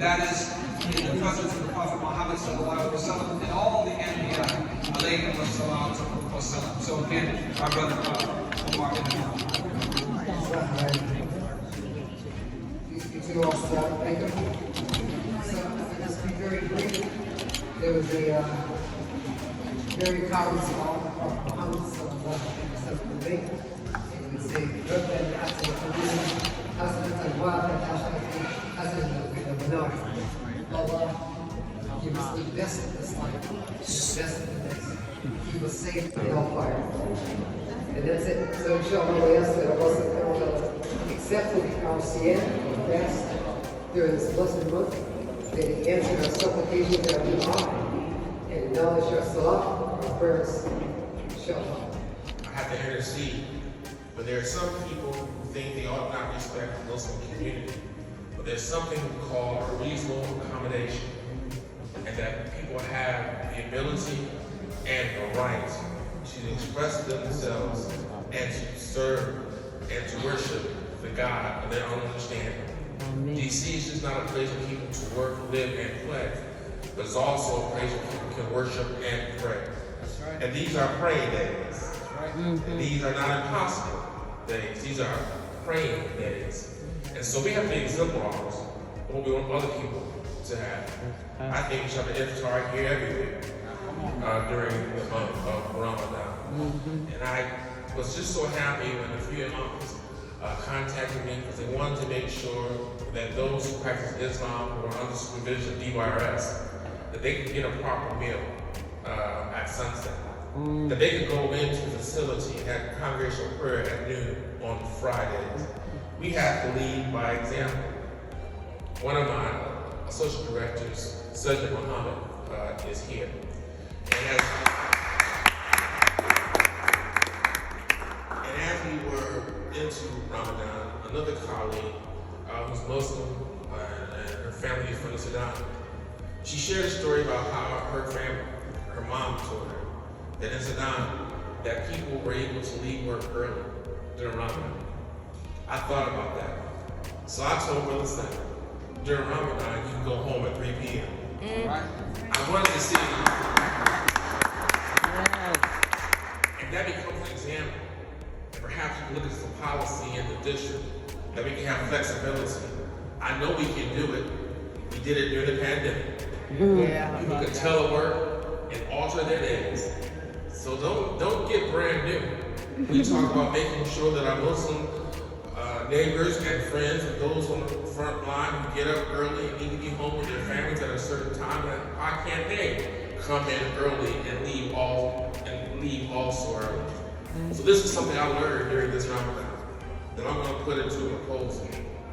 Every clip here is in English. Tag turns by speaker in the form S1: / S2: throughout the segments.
S1: that is in the presence of the Prophet Muhammad sallallahu alaihi wasallam and all the Anbiya alayhi wasallam. So again, our brother Omar
S2: Thank you. So, let's be very brief. There was a very common song of Muhammad sallallahu alaihi wasallam. It would say, "Rabbi حسنة الواقع حسنة البنار." Allah, give us the best of this life, the best of the next. Keep us safe from hellfire. And that's it. So inshallah, we ask that Allah accept our siyam, our fast, during this blessed month, that He answer our supplications, our dua, and acknowledge our salah, our prayers. Inshallah.
S3: I have to intercede, but there are some people who think they ought not respect the Muslim community. But there's something called a reasonable accommodation, and that people have the ability and the right to express themselves and to serve and to worship the God of their own understanding. DC is just not a place for people to work, live, and play, but it's also a place where people can worship and pray.
S1: That's right.
S3: And these are praying days.
S1: That's right.
S3: And these are not impossible days. These are praying days. And so we have to be exemplars of what we want other people to have. I think we should have an Iftar here every week during the month of Ramadan. And I was just so happy when a few imams contacted me because they wanted to make sure that those who practice Islam who are under supervision of DYRS, that they could get a proper meal at sunset. That they could go into the facility and have congregational prayer at noon on Fridays. We have to lead by example. One of my associate directors, Sajid Muhammad, is here. And as we were into Ramadan, another colleague who's Muslim and her family is from Sudan, she shared a story about how her family, her mom told her, that in Sudan, that people were able to leave work early during Ramadan. I thought about that. So I told her, listen, during Ramadan, you can go home at 3 p.m. Right? I wanted to see and that becomes an example. And perhaps you can look at some policy in the district that we can have flexibility. I know we can do it. We did it during the pandemic. People can telework and alter their days. So don't get brand new. We talk about making sure that our Muslim neighbors and friends and those on the front line who get up early and need to be home with their families at a certain time, and why can't they come in early and leave also early? So this is something I learned during this Ramadan that I'm going to put into a proposal.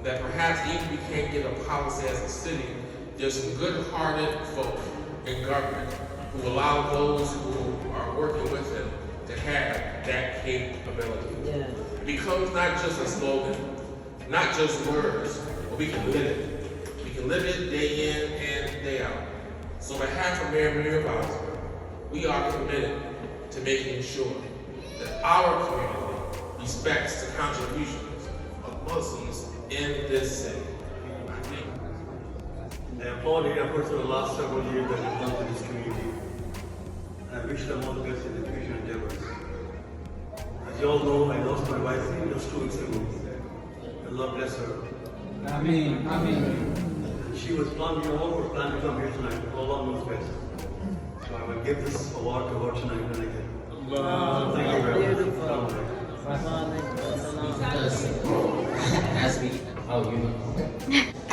S3: That perhaps even if we can't get a policy as a city, there's some good-hearted folk in government who allow those who are working with them to have that capability. It becomes not just a slogan, not just words, but we can live it. We can live it day in and day out. So on behalf of Mayor Munir Bowser, we are committed to making sure that our community respects the contributions of Muslims in this city.
S4: I applaud the efforts of the last several years that have done to this community. I wish them all the best in the future endeavors. As you all know, I lost my wife just 2 weeks ago. Allah bless her.
S1: Ameen. Ameen.
S4: She was planning, all were planning to come here tonight, but Allah knows best. So I will give this award to her tonight when I get it.
S1: Allah.
S4: Thank you very much.
S5: As we, you know.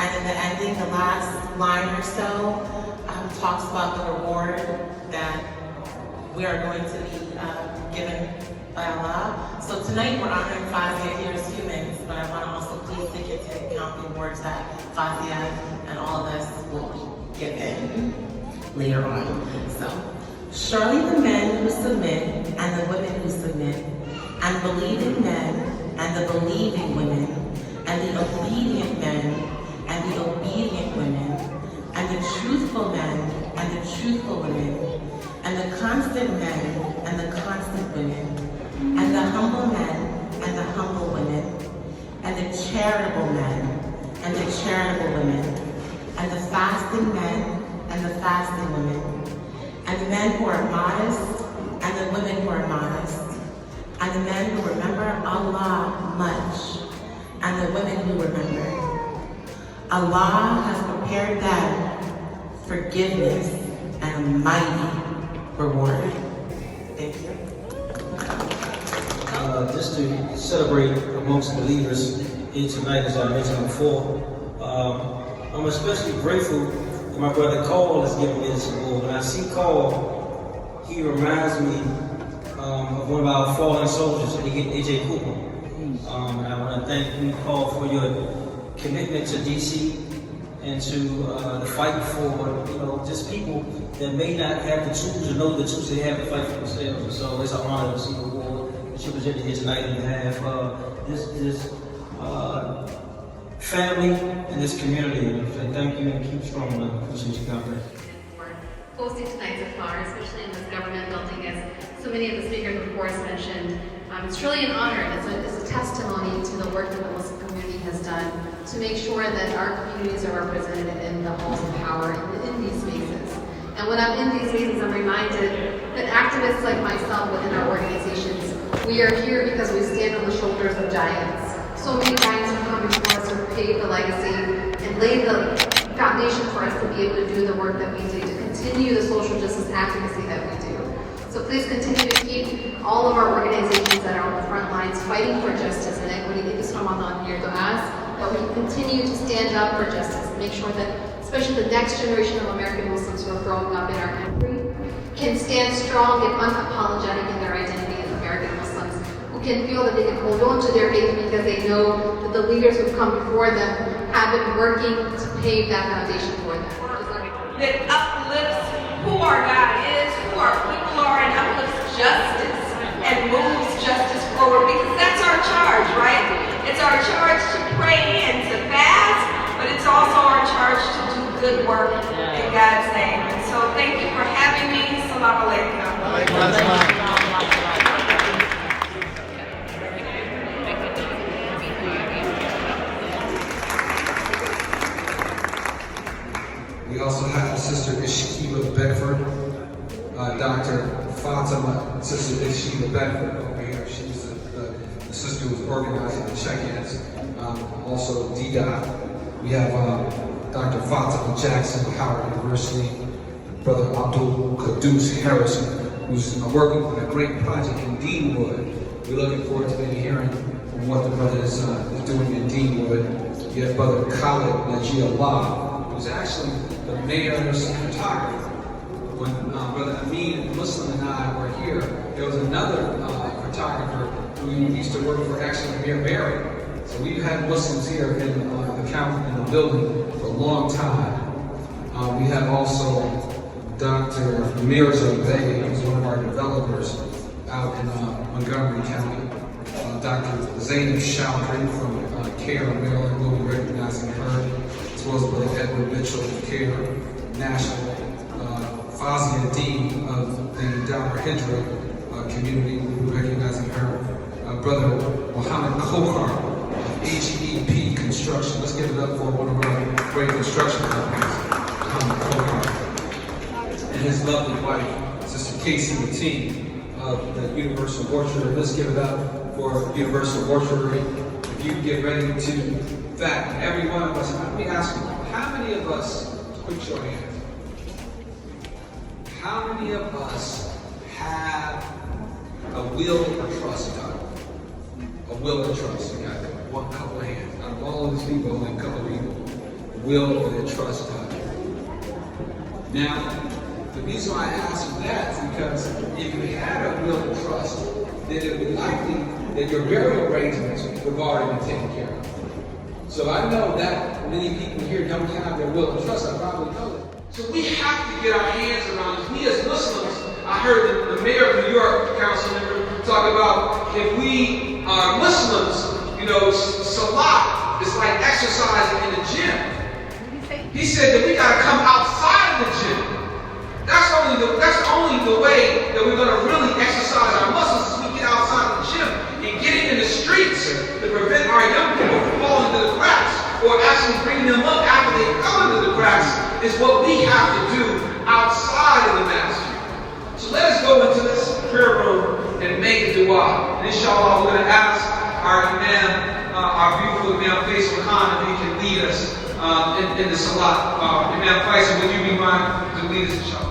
S6: And in the ending, the last line or so, talks about the reward that we are going to be given by Allah. So tonight we're honoring Fazia here as humans, but I want to also please take into account the awards that Fazia and all of us will be given later on. So, surely the men who submit and the women who submit, and believing men and the believing women, and the obedient men and the obedient women, and the truthful men and the truthful women, and the constant men and the constant women, and the humble men and the humble women, and the charitable men and the charitable women, and the fasting men and the fasting women, and the men who are modest and the women who are modest, and the men who remember Allah much and the women who remember. Allah has prepared them forgiveness and a mighty reward. Thank you.
S7: Just to celebrate amongst believers here tonight, as I mentioned before, I'm especially grateful that my brother Carl is giving me this award. When I see Carl, he reminds me of one of our fallen soldiers, A.J. Cooper. And I want to thank you, Carl, for your commitment to DC and to the fight for, just people that may not have the tools or know the tools they have to fight for themselves. And so it's an honor to see the award that you presented here tonight and to have this family and this community. And thank you and keep strong. I appreciate you, God bless.
S8: For hosting tonight's Iftar, especially in this government building, as so many of the speakers before us mentioned. It's truly an honor. It's a testimony to the work that the Muslim community has done to make sure that our communities are represented in the halls of power in these spaces. And when I'm in these spaces, I'm reminded that activists like myself within our organizations, we are here because we stand on the shoulders of giants. So many giants have come before us to pave the legacy and lay the foundation for us to be able to do the work that we do, to continue the social justice advocacy that we do. So please continue to keep all of our organizations that are on the front lines fighting for justice and equity in this Ramadan year to ask that we continue to stand up for justice and make sure that especially the next generation of American Muslims who are growing up in our country can stand strong and unapologetic in their identity as American Muslims, who can feel that they can hold on to their faith because they know that the leaders who've come before them have been working to pave that foundation for them.
S9: That uplifts who our God is, who our people are, and uplifts justice and moves justice forward, because that's our charge, right? It's our charge to pray and to fast, but it's also our charge to do good work in God's name. And so thank you for having me. Salam alaikum.
S1: We also have Sister Ishkiva Bedford, Dr. Fatima, Sister Ishkiva Bedford over here. She's the sister who's organizing the check-ins. Also DDOT. We have Dr. Fatima Jackson of Howard University, Brother Abdul Qudus Harrison, who's working on a great project in Deanwood. We're looking forward to maybe hearing from what the brother is doing in Deanwood. You have Brother Khalid Najee Allah, who's actually the mayor's photographer. When Brother Amin Muslim and I were here, there was another photographer who used to work for actually Mayor Barry. So we've had Muslims here in the county, in the building for a long time. We have also Dr. Mirza Bey, who's one of our developers out in Montgomery County. Dr. Zainab Chowdhury from CARE, Maryland, will be recognizing her, as well as Brother Edward Mitchell of CARE National, Fazia Dean of the Dawar Hijra community, will be recognizing her, Brother Mohammed Khokhar of HEP Construction. Let's give it up for one of our great construction companies, Mohammed Khokhar, and his lovely wife, Sister Casey Mateen of the Universal Orchard. Let's give it up for Universal Orchard. If you get ready to fact, every one of us, let me ask you, how many of us, put your hand, how many of us have a will or trust done? A will or trust? You got one couple of hands. Out of all of these people, only a couple of people. Will or trust done. Now, the reason why I ask you that is because if you had a will or trust, then it would be likely that your burial arrangements would have already been taken care of. So I know that many people here don't have their will and trust. I probably know that. So we have to get our hands around this. We as Muslims, I heard the mayor of New York, council member, talk about if we are Muslims, salat is like exercising in the gym. He said that we got to come outside of the gym. That's only the way that we're going to really exercise our muscles is we get outside of the gym and getting in the streets to prevent our young people from falling into the cracks or actually bringing them up after they fell into the cracks Allah. And inshallah, we're going to ask our Imam, our beautiful Imam Faisal Khan, if he can lead us in the Salat. Imam Faisal, would you be mind to lead us, inshallah?